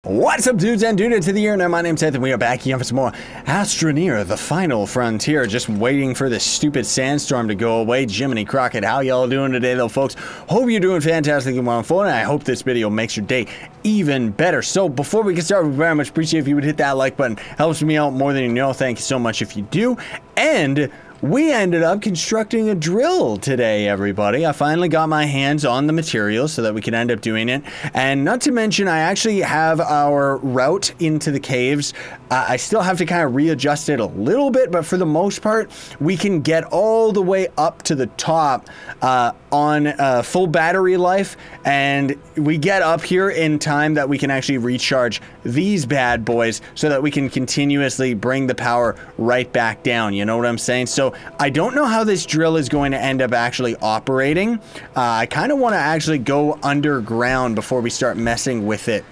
What's up, dudes and dudettes of the internet? My name's Scythe, and we are back here for some more Astroneer, the final frontier. Just waiting for this stupid sandstorm to go away. Jiminy Crockett, how y'all doing today, though, folks? Hope you're doing fantastic and wonderful, and I hope this video makes your day even better. So, before we get started, we very much appreciate if you would hit that like button. Helps me out more than you know. Thank you so much if you do. And we ended up constructing a drill today, everybody. I finally got my hands on the materials so that we can end up doing it. And not to mention, I actually have our route into the caves. I still have to kind of readjust it a little bit, but for the most part, we can get all the way up to the top on full battery life. And we get up here in time that we can actually recharge these bad boys so that we can continuously bring the power right back down. You know what I'm saying? So I don't know how this drill is going to end up actually operating. I kind of want to actually go underground before we start messing with it.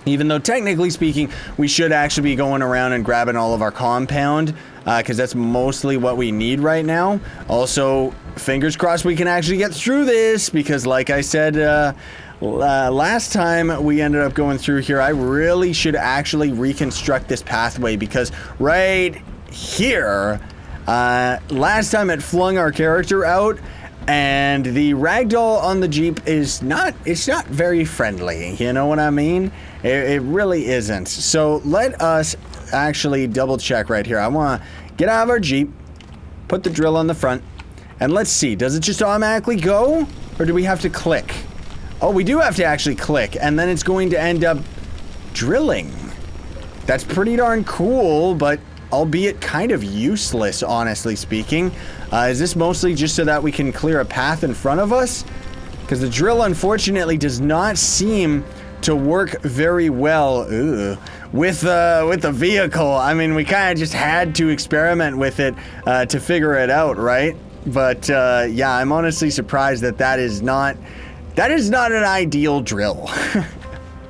Even though technically speaking, we should actually be going around and grabbing all of our compound, because that's mostly what we need right now. Also, fingers crossed we can actually get through this, because like I said, last time we ended up going through here, I really should actually reconstruct this pathway, because right here, last time it flung our character out, and the ragdoll on the Jeep is not, it's not very friendly, you know what I mean? It really isn't. So let us actually double check right here. I want to get out of our Jeep, put the drill on the front, and let's see, does it just automatically go? Or do we have to click? Oh, we do have to actually click, and then it's going to end up drilling. That's pretty darn cool, but albeit kind of useless, honestly speaking. Is this mostly just so that we can clear a path in front of us? Because the drill, unfortunately, does not seem to work very well with the vehicle. I mean, we kind of just had to experiment with it to figure it out, right? But yeah, I'm honestly surprised that that is not an ideal drill.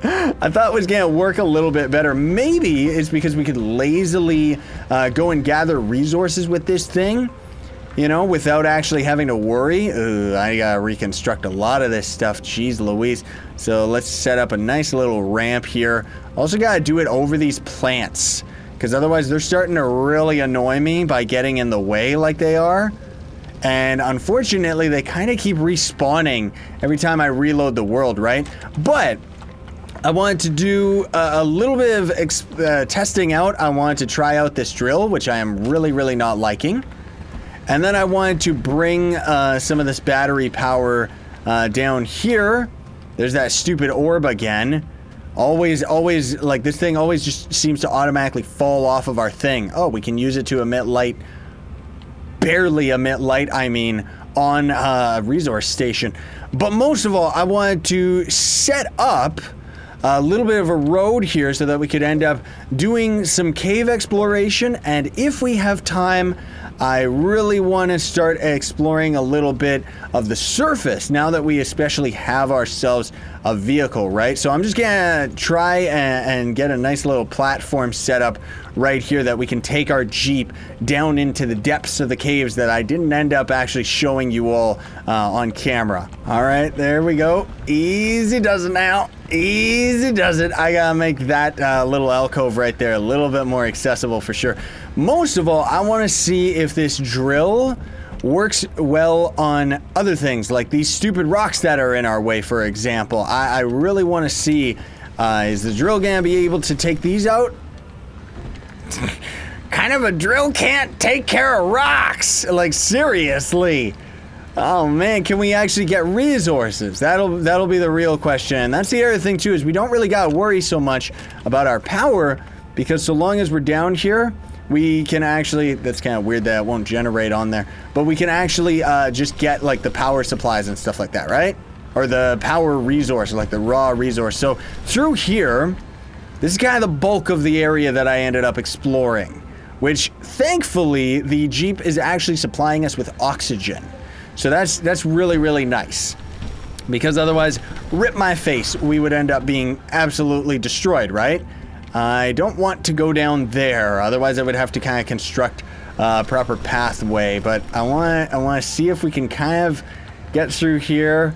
I thought it was gonna work a little bit better. Maybe it's because we could lazily go and gather resources with this thing, you know, without actually having to worry. I gotta reconstruct a lot of this stuff, jeez Louise. So let's set up a nice little ramp here. Also gotta do it over these plants, because otherwise they're starting to really annoy me by getting in the way like they are. And unfortunately, they kind of keep respawning every time I reload the world, right? But I wanted to do a little bit of testing out. I wanted to try out this drill, which I am really not liking. And then I wanted to bring some of this battery power down here. There's that stupid orb again. Always, like, this thing always just seems to automatically fall off of our thing. Oh, we can use it to emit light. Barely emit light, I mean, on a resource station. But most of all, I wanted to set up a little bit of a road here so that we could end up doing some cave exploration, and if we have time, I really want to start exploring a little bit of the surface now that we especially have ourselves a vehicle, right? So I'm just gonna try and get a nice little platform set up right here that we can take our Jeep down into the depths of the caves that I didn't end up actually showing you all on camera. All right, there we go. Easy does it now. Easy does it. I gotta make that little alcove right there a little bit more accessible for sure. Most of all, I want to see if this drill works well on other things, like these stupid rocks that are in our way, for example. I really want to see, is the drill gonna be able to take these out? Kind of a drill can't take care of rocks, like seriously. Oh man, can we actually get resources? That'll be the real question. And that's the other thing too, is we don't really gotta worry so much about our power, because so long as we're down here, we can actually, that's kind of weird that it won't generate on there, but we can actually just get like the power supplies and stuff like that, right? Or the power resource, like the raw resource. So through here, this is kind of the bulk of the area that I ended up exploring, which thankfully the Jeep is actually supplying us with oxygen. So that's really nice, because otherwise, rip my face, we would end up being absolutely destroyed, right? I don't want to go down there, otherwise I would have to kind of construct a proper pathway, but I want to see if we can kind of get through here.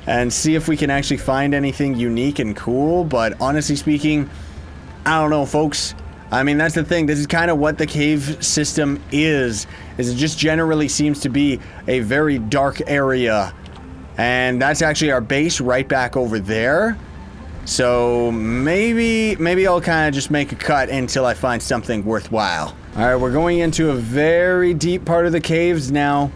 and see if we can actually find anything unique and cool. But honestly speaking, I don't know, folks. I mean, that's the thing. This is kind of what the cave system is it just generally seems to be a very dark area. And that's actually our base right back over there. So maybe I'll kind of just make a cut until I find something worthwhile. All right, we're going into a very deep part of the caves now.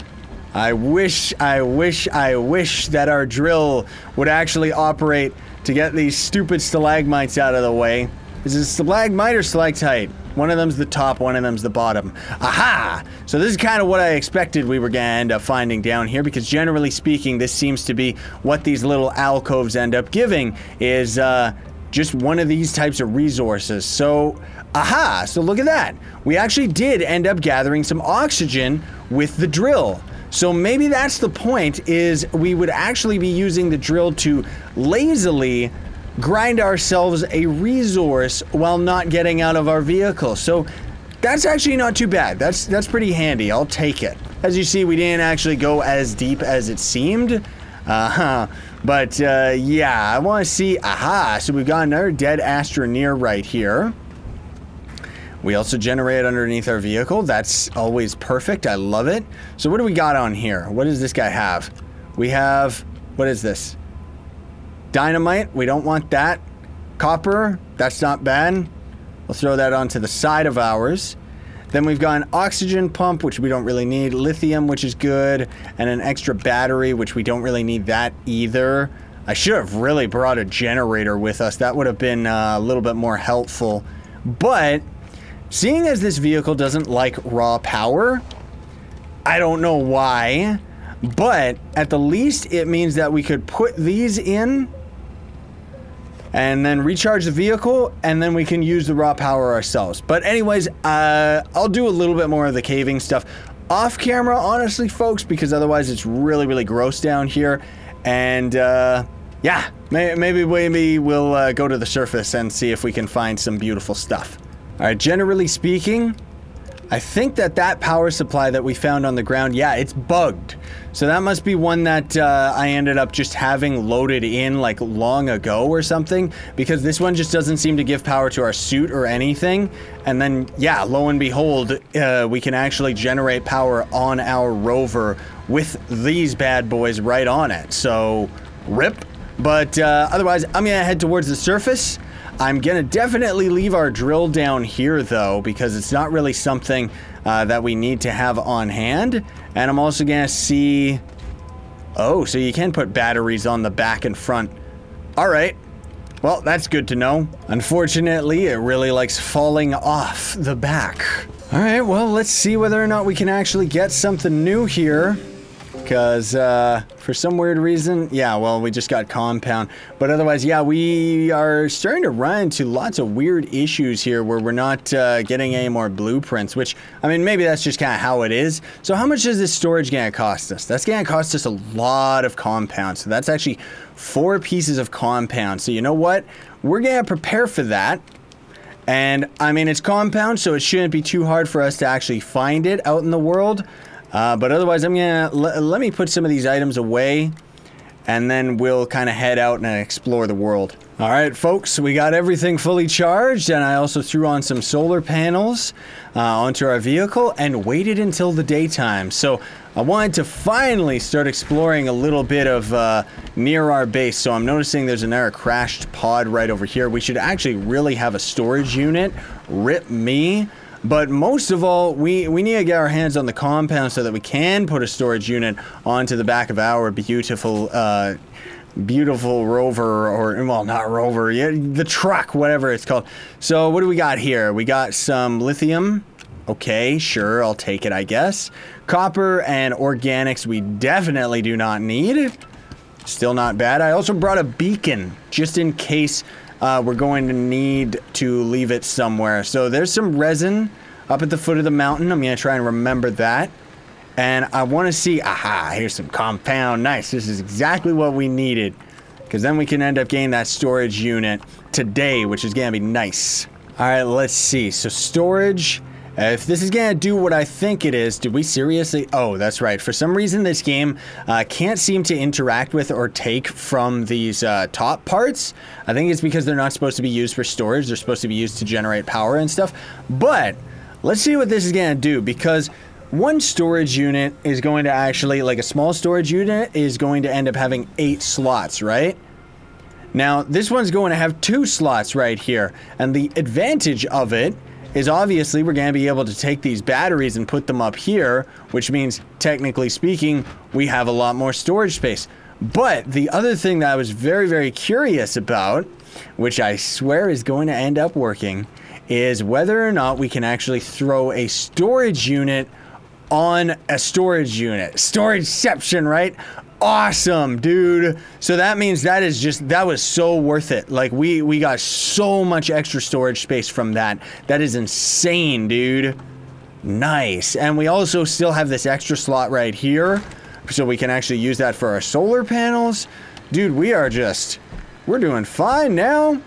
I wish that our drill would actually operate to get these stupid stalagmites out of the way. Is it stalagmite or stalactite? One of them's the top, one of them's the bottom. Aha! So this is kind of what I expected we were gonna end up finding down here, because generally speaking, this seems to be what these little alcoves end up giving, is just one of these types of resources. So, aha! So look at that. We actually did end up gathering some oxygen with the drill. So maybe that's the point, is we would actually be using the drill to lazily grind ourselves a resource while not getting out of our vehicle. So that's actually not too bad. That's pretty handy. I'll take it. As you see, we didn't actually go as deep as it seemed. But yeah, I want to see. Aha! So we've got another dead Astroneer right here. We also generate underneath our vehicle. That's always perfect. I love it. So what do we got on here? What does this guy have? We have, what is this? Dynamite, we don't want that. Copper, that's not bad. We'll throw that onto the side of ours. Then we've got an oxygen pump, which we don't really need. Lithium, which is good. And an extra battery, which we don't really need that either. I should have really brought a generator with us. That would have been a little bit more helpful. But seeing as this vehicle doesn't like raw power, I don't know why, but at the least it means that we could put these in and then recharge the vehicle, and then we can use the raw power ourselves. But anyways, I'll do a little bit more of the caving stuff off camera, honestly, folks, because otherwise it's really, really gross down here. And yeah, maybe we'll go to the surface and see if we can find some beautiful stuff. All right, generally speaking, I think that power supply that we found on the ground, yeah, it's bugged. So that must be one that I ended up just having loaded in like long ago or something, because this one just doesn't seem to give power to our suit or anything. And then, yeah, lo and behold, we can actually generate power on our rover with these bad boys right on it. So, rip. But otherwise, I'm gonna head towards the surface. I'm gonna definitely leave our drill down here though, because it's not really something that we need to have on hand. And I'm also gonna see, oh, so you can put batteries on the back and front. All right, well, that's good to know. Unfortunately, it really likes falling off the back. All right, well, let's see whether or not we can actually get something new here. Because for some weird reason, yeah, well, we just got compound. But otherwise, yeah, we are starting to run into lots of weird issues here where we're not getting any more blueprints, which, I mean, maybe that's just kind of how it is. So how much is this storage going to cost us? That's going to cost us a lot of compound. So that's actually 4 pieces of compound. So you know what? We're going to prepare for that. And, I mean, it's compound, so it shouldn't be too hard for us to actually find it out in the world. But otherwise, I'm gonna let me put some of these items away, and then we'll kind of head out and explore the world. All right, folks, we got everything fully charged, and I also threw on some solar panels onto our vehicle and waited until the daytime. So I wanted to finally start exploring a little bit of near our base. So I'm noticing there's another crashed pod right over here. We should actually really have a storage unit. Rip me. But most of all, we need to get our hands on the compound so that we can put a storage unit onto the back of our beautiful, beautiful rover, or, well, not rover, yeah, the truck, whatever it's called. So what do we got here? We got some lithium. Okay, sure, I'll take it, I guess. Copper and organics we definitely do not need. Still not bad. I also brought a beacon, just in case we're going to need to leave it somewhere. So there's some resin up at the foot of the mountain. I'm going to try and remember that. And I want to see, aha, here's some compound. Nice. This is exactly what we needed. Because then we can end up getting that storage unit today, which is going to be nice. All right, let's see. So storage If this is gonna do what I think it is, did we seriously? Oh, that's right. For some reason, this game can't seem to interact with or take from these top parts. I think it's because they're not supposed to be used for storage. They're supposed to be used to generate power and stuff. But let's see what this is gonna do, because one storage unit is going to actually, like a small storage unit, is going to end up having 8 slots, right? Now, this one's going to have 2 slots right here. And the advantage of it is obviously we're going to be able to take these batteries and put them up here, which means, technically speaking, we have a lot more storage space. But the other thing that I was very, very curious about, which I swear is going to end up working, is whether or not we can actually throw a storage unit on a storage unit. Storageception, right? Awesome, dude. So that means that was so worth it. Like, we got so much extra storage space from that. That is insane, dude. Nice. And we also still have this extra slot right here, so we can actually use that for our solar panels. Dude, we're doing fine now.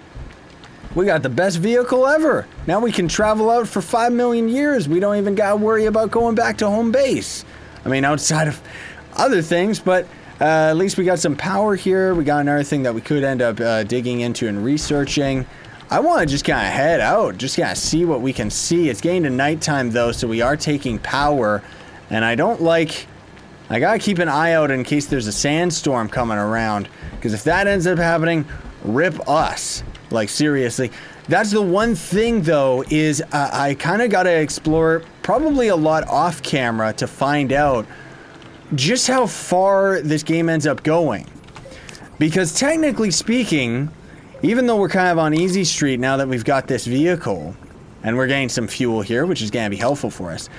We got the best vehicle ever. Now we can travel out for 5 million years. We don't even gotta worry about going back to home base. I mean, outside of other things, but at least we got some power here. We got another thing that we could end up digging into and researching. I want to just kind of head out, just kind of see what we can see. It's getting to nighttime though, so we are taking power, and I gotta keep an eye out in case there's a sandstorm coming around, because if that ends up happening, rip us. Like, seriously. That's the one thing though, is I kind of gotta explore probably a lot off camera to find out just how far this game ends up going. Because technically speaking, even though we're kind of on easy street now that we've got this vehicle, and we're getting some fuel here, which is going to be helpful for us,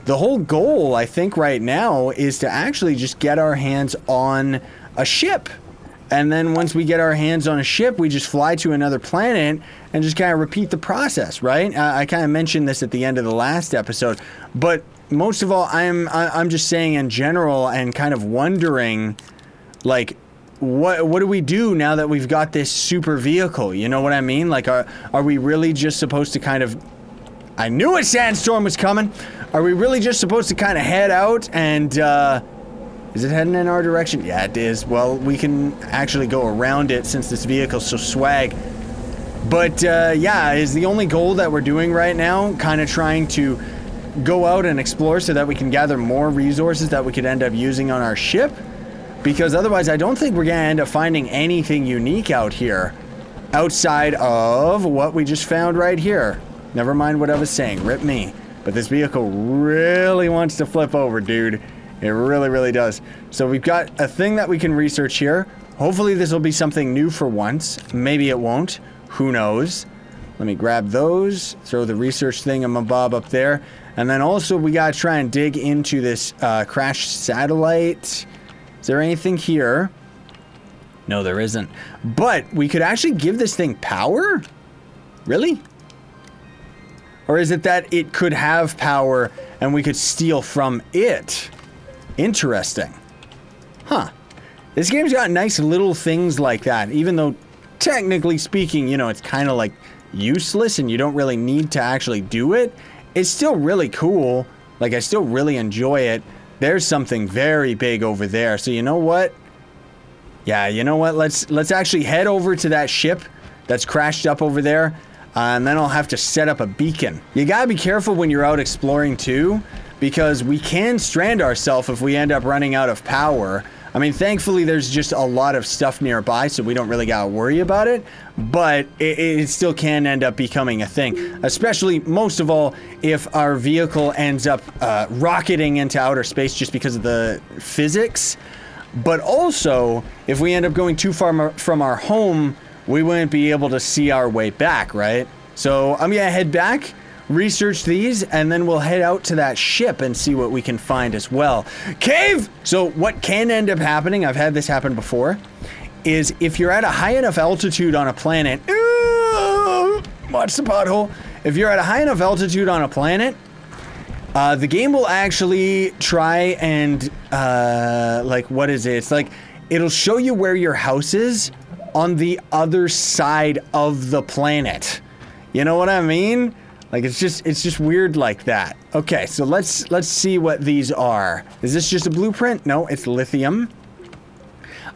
the whole goal, I think, right now is to actually just get our hands on a ship. And then once we get our hands on a ship, we just fly to another planet and just kind of repeat the process, right? I kind of mentioned this at the end of the last episode, but most of all, I'm just saying in general, and kind of wondering, like, what do we do now that we've got this super vehicle? You know what I mean? Like, are we really just supposed to kind of... I knew a sandstorm was coming! Are we really just supposed to kind of head out and, is it heading in our direction? Yeah, it is. Well, we can actually go around it since this vehicle's so swag. But, yeah, is the only goal that we're doing right now kind of trying to go out and explore so that we can gather more resources that we could end up using on our ship? Because otherwise I don't think we're gonna end up finding anything unique out here outside of what we just found right here. Never mind what I was saying, rip me. But this vehicle really wants to flip over, dude. It really, really does. So we've got a thing that we can research here. Hopefully this will be something new for once. Maybe it won't. Who knows? Let me grab those, throw the research thingamabob up there. And then also we gotta try and dig into this crashed satellite. Is there anything here? No, there isn't. But we could actually give this thing power? Really? Or is it that it could have power and we could steal from it? Interesting. Huh. This game's got nice little things like that, even though technically speaking, you know, it's kind of like useless and you don't really need to actually do it. It's still really cool. Like, I still really enjoy it. There's something very big over there. So you know what? Yeah, you know what? Let's actually head over to that ship that's crashed up over there. And then I'll have to set up a beacon. You gotta be careful when you're out exploring too, because we can strand ourselves if we end up running out of power. I mean, thankfully there's just a lot of stuff nearby, so we don't really gotta worry about it, but it still can end up becoming a thing, especially, most of all, if our vehicle ends up rocketing into outer space just because of the physics. But also, if we end up going too far from our home, we wouldn't be able to see our way back, right? So I'm gonna head back, research these, and then we'll head out to that ship and see what we can find as well. Cave! So what can end up happening, I've had this happen before, is if you're at a high enough altitude on a planet, watch the pothole. If you're at a high enough altitude on a planet, the game will actually try and, like, what is it? It's like, it'll show you where your house is on the other side of the planet. You know what I mean? Like, it's just weird like that. Okay, so let's see what these are. Is this just a blueprint? No, it's lithium.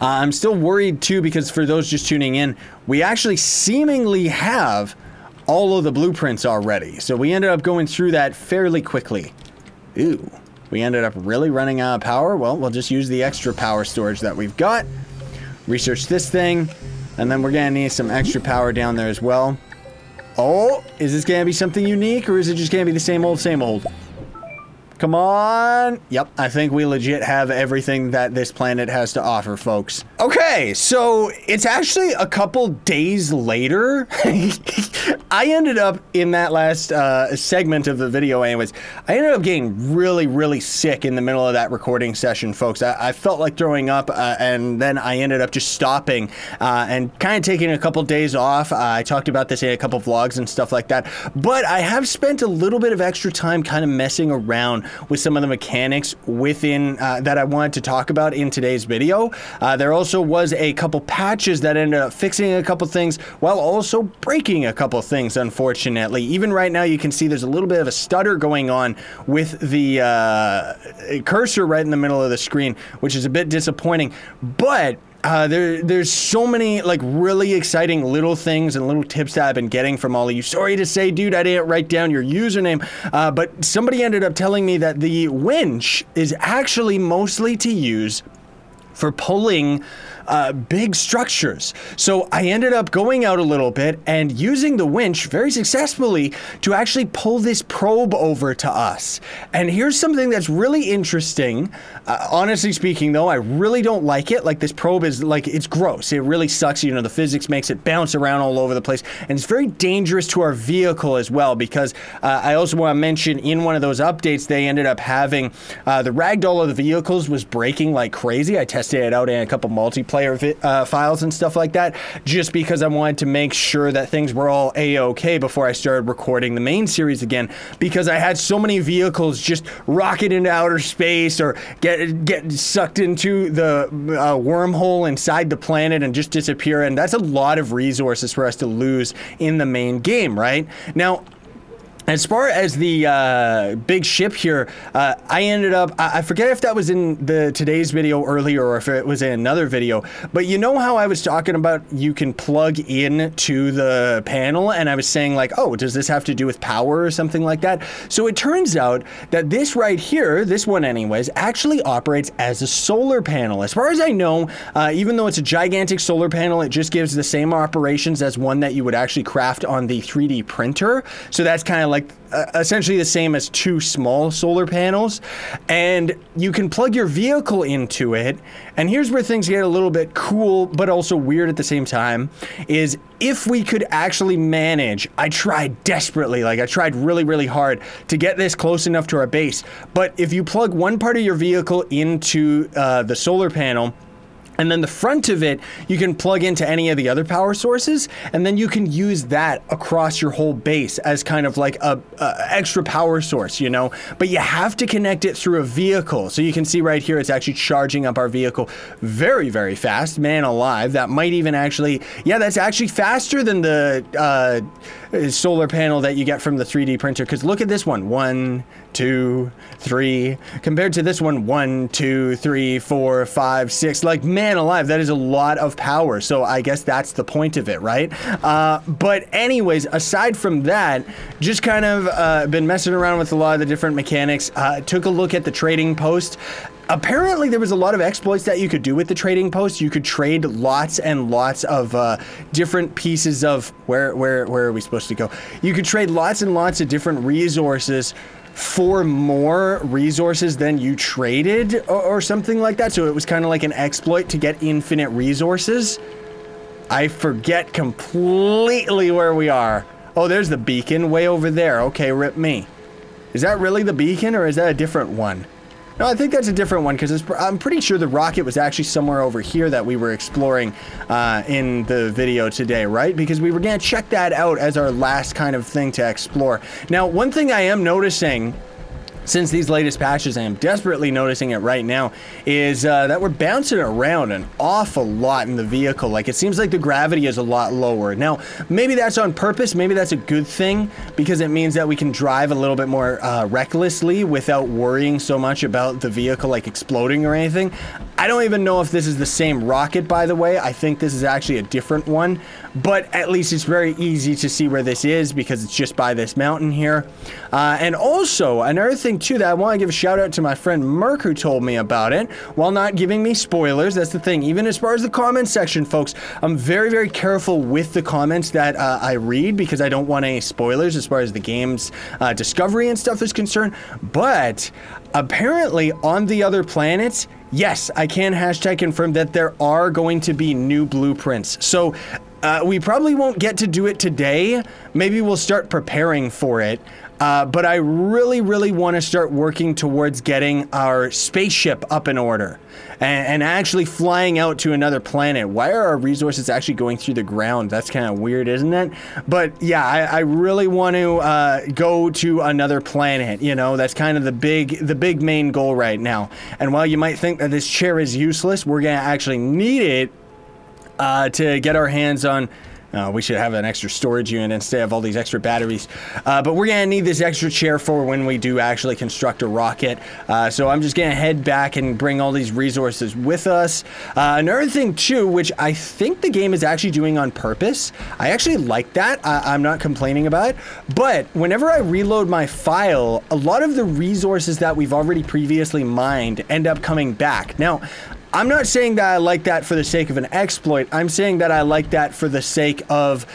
I'm still worried too, because for those just tuning in, we actually seemingly have all of the blueprints already. So we ended up going through that fairly quickly. Ooh, we ended up really running out of power. Well, we'll just use the extra power storage that we've got. Research this thing, and then we're gonna need some extra power down there as well. Oh, is this gonna be something unique, or is it just gonna be the same old, same old? Come on. Yep, I think we legit have everything that this planet has to offer, folks. Okay, so it's actually a couple days later. I ended up in that last segment of the video anyways, I ended up getting really, really sick in the middle of that recording session, folks. I felt like throwing up, and then I ended up just stopping and kind of taking a couple days off. I talked about this in a couple vlogs and stuff like that, but I have spent a little bit of extra time kind of messing around with some of the mechanics within that I wanted to talk about in today's video. There also was a couple patches that ended up fixing a couple things while also breaking a couple things, unfortunately. Even right now you can see there's a little bit of a stutter going on with the cursor right in the middle of the screen, which is a bit disappointing, but there's so many like really exciting little things and little tips that I've been getting from all of you. Sorry to say, dude, I didn't write down your username, but somebody ended up telling me that the winch is actually mostly to use for pulling big structures. So I ended up going out a little bit and using the winch very successfully to actually pull this probe over to us. And here's something that's really interesting. Honestly speaking though, I really don't like it. Like, this probe is like, it's gross. It really sucks. You know, the physics makes it bounce around all over the place. And it's very dangerous to our vehicle as well, because I also want to mention in one of those updates, they ended up having the ragdoll of the vehicles was breaking like crazy. I tested it out in a couple multiplayer files and stuff like that, just because I wanted to make sure that things were all a-okay before I started recording the main series again, because I had so many vehicles just rocket into outer space or get sucked into the wormhole inside the planet and just disappear, and that's a lot of resources for us to lose in the main game, right? Now, as far as the big ship here, I ended up, I forget if that was in today's video earlier or if it was in another video, but you know how I was talking about you can plug in to the panel, and I was saying like, oh, does this have to do with power or something like that? So it turns out that this right here, this one anyways, actually operates as a solar panel. As far as I know, even though it's a gigantic solar panel, it just gives the same operations as one that you would actually craft on the 3D printer. So that's kind of like essentially the same as two small solar panels, and you can plug your vehicle into it. And here's where things get a little bit cool but also weird at the same time, is if we could actually manage, I tried desperately, like I tried really, really hard to get this close enough to our base, but if you plug one part of your vehicle into the solar panel, and then the front of it, you can plug into any of the other power sources, and then you can use that across your whole base as kind of like a extra power source, you know? But you have to connect it through a vehicle. So you can see right here, it's actually charging up our vehicle very, very fast. Man alive, that might even actually, yeah, that's actually faster than the solar panel that you get from the 3D printer, because look at this one. 1, 2, 3, compared to this one, 1, 2, 3, 4, 5, 6, like, man alive, that is a lot of power. So I guess that's the point of it, right? But anyways, aside from that, just kind of been messing around with a lot of the different mechanics. Took a look at the trading post. Apparently there was a lot of exploits that you could do with the trading post. You could trade lots and lots of different pieces of, where are we supposed to go? You could trade lots and lots of different resources for more resources than you traded, or something like that. So it was kind of like an exploit to get infinite resources. I forget completely where we are. Oh, there's the beacon way over there. Okay, rip me. Is that really the beacon, or is that a different one? No, I think that's a different one, because I'm pretty sure the rocket was actually somewhere over here that we were exploring in the video today, right? Because we were going to check that out as our last kind of thing to explore. Now, one thing I am noticing since these latest patches, I am desperately noticing it right now, is that we're bouncing around an awful lot in the vehicle. Like, it seems like the gravity is a lot lower. Now, maybe that's on purpose, maybe that's a good thing, because it means that we can drive a little bit more recklessly without worrying so much about the vehicle, like, exploding or anything. I don't even know if this is the same rocket, by the way. I think this is actually a different one, but at least it's very easy to see where this is, because it's just by this mountain here. And also, another thing too that I want to give a shout out to my friend Merc, who told me about it, while not giving me spoilers. That's the thing. Even as far as the comment section, folks, I'm very, very careful with the comments that I read, because I don't want any spoilers as far as the game's discovery and stuff is concerned. But apparently on the other planets, yes, I can hashtag confirm that there are going to be new blueprints. So we probably won't get to do it today. Maybe we'll start preparing for it. But I really, really want to start working towards getting our spaceship up in order and actually flying out to another planet. Why are our resources actually going through the ground? That's kind of weird, isn't it? But yeah, I really want to go to another planet. You know, that's kind of the big main goal right now. And while you might think that this chair is useless, we're going to actually need it to get our hands on. We should have an extra storage unit instead of all these extra batteries. But we're going to need this extra chair for when we do actually construct a rocket. So I'm just going to head back and bring all these resources with us. Another thing too, which I think the game is actually doing on purpose. I actually like that. I'm not complaining about it. But whenever I reload my file, a lot of the resources that we've already previously mined end up coming back. Now, I'm not saying that I like that for the sake of an exploit. I'm saying that I like that for the sake of,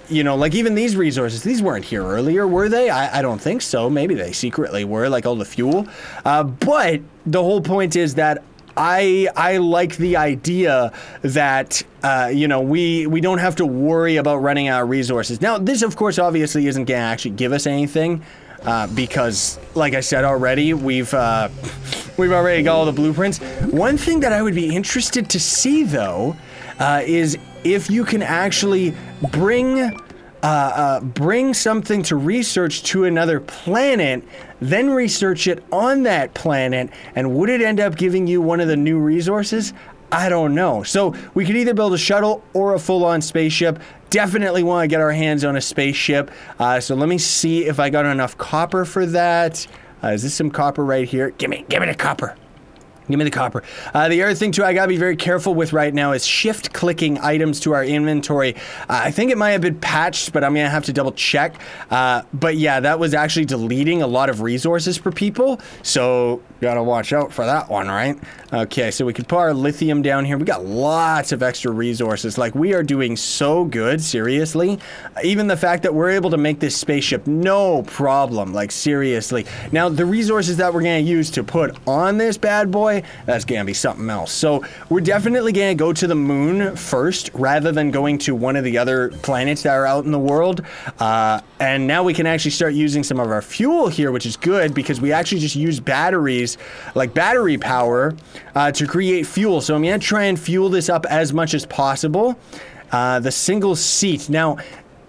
you know, like even these resources. These weren't here earlier, were they? I don't think so. Maybe they secretly were, like all the fuel. But the whole point is that I like the idea that, you know, we don't have to worry about running out of resources. Now, this, of course, obviously isn't going to actually give us anything. Because, like I said already, we've already got all the blueprints. One thing that I would be interested to see, though, is if you can actually bring something to research to another planet, then research it on that planet, and would it end up giving you one of the new resources? I don't know. So we could either build a shuttle or a full-on spaceship. Definitely want to get our hands on a spaceship. So let me see if I got enough copper for that. Is this some copper right here? Give me the copper. Give me the copper. The other thing, too, I gotta be very careful with right now is shift-clicking items to our inventory. I think it might have been patched, but I'm gonna have to double-check. But yeah, that was actually deleting a lot of resources for people, so gotta watch out for that one, right? Okay, so we could put our lithium down here. We got lots of extra resources. Like, we are doing so good, seriously. Even the fact that we're able to make this spaceship, no problem, like, seriously. Now, the resources that we're gonna use to put on this bad boy, that's gonna be something else. So we're definitely gonna go to the moon first rather than going to one of the other planets that are out in the world. And now we can actually start using some of our fuel here, which is good because we actually just use batteries, like battery power, to create fuel. So I'm gonna try and fuel this up as much as possible. The single seat. Now,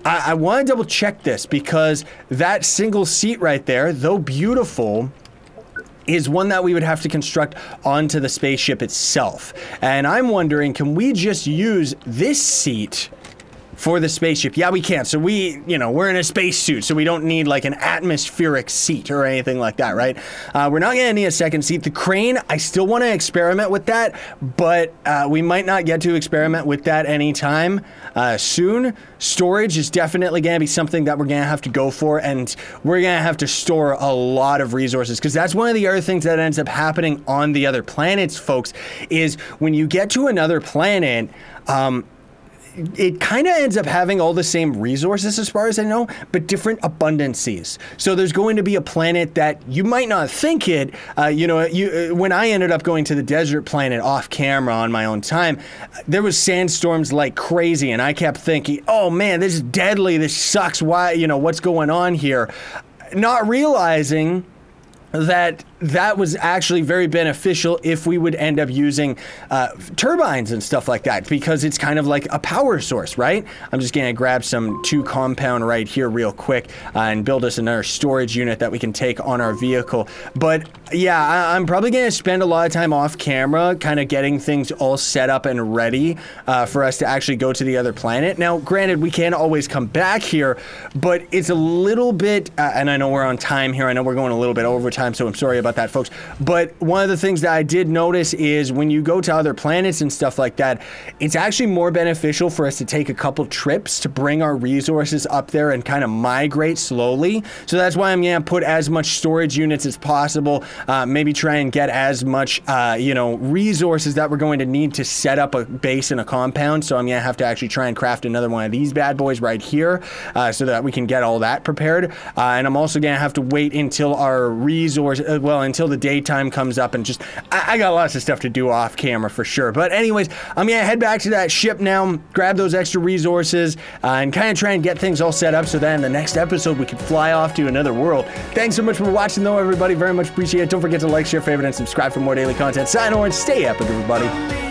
I want to double check this because that single seat right there, though beautiful, is one that we would have to construct onto the spaceship itself. And I'm wondering, can we just use this seat for the spaceship? Yeah, we can. So you know, we're in a spacesuit, so we don't need like an atmospheric seat or anything like that, right? We're not gonna need a second seat. The crane, I still want to experiment with that, but we might not get to experiment with that anytime soon. Storage is definitely gonna be something that we're gonna have to go for, and we're gonna have to store a lot of resources, because that's one of the other things that ends up happening on the other planets, folks, is when you get to another planet, it kind of ends up having all the same resources as far as I know, but different abundancies. So there's going to be a planet that you might not think it, you know, when I ended up going to the desert planet off camera on my own time, there was sandstorms like crazy, and I kept thinking, oh man, this is deadly, this sucks, why, you know, what's going on here? Not realizing that that was actually very beneficial if we would end up using turbines and stuff like that, because it's kind of like a power source, right? I'm just gonna grab some 2 compound right here real quick and build us another storage unit that we can take on our vehicle. But yeah, I'm probably gonna spend a lot of time off camera kind of getting things all set up and ready for us to actually go to the other planet. Now, granted, we can't always come back here, but it's a little bit, and I know we're on time here, I know we're going a little bit over time, so I'm sorry about that, folks. But one of the things that I did notice is when you go to other planets and stuff like that, it's actually more beneficial for us to take a couple trips to bring our resources up there and kind of migrate slowly. So that's why I'm gonna put as much storage units as possible, maybe try and get as much, you know, resources that we're going to need to set up a base in a compound. So I'm gonna have to actually try and craft another one of these bad boys right here, so that we can get all that prepared. And I'm also gonna have to wait until our resource, well, until the daytime comes up, and just, I got lots of stuff to do off camera for sure. But anyways, I'm gonna head back to that ship now, grab those extra resources, and kind of try and get things all set up so that in the next episode we can fly off to another world. Thanks so much for watching though, everybody. Very much appreciate it. Don't forget to like, share, favorite, and subscribe for more daily content. Sign orange, stay epic, everybody.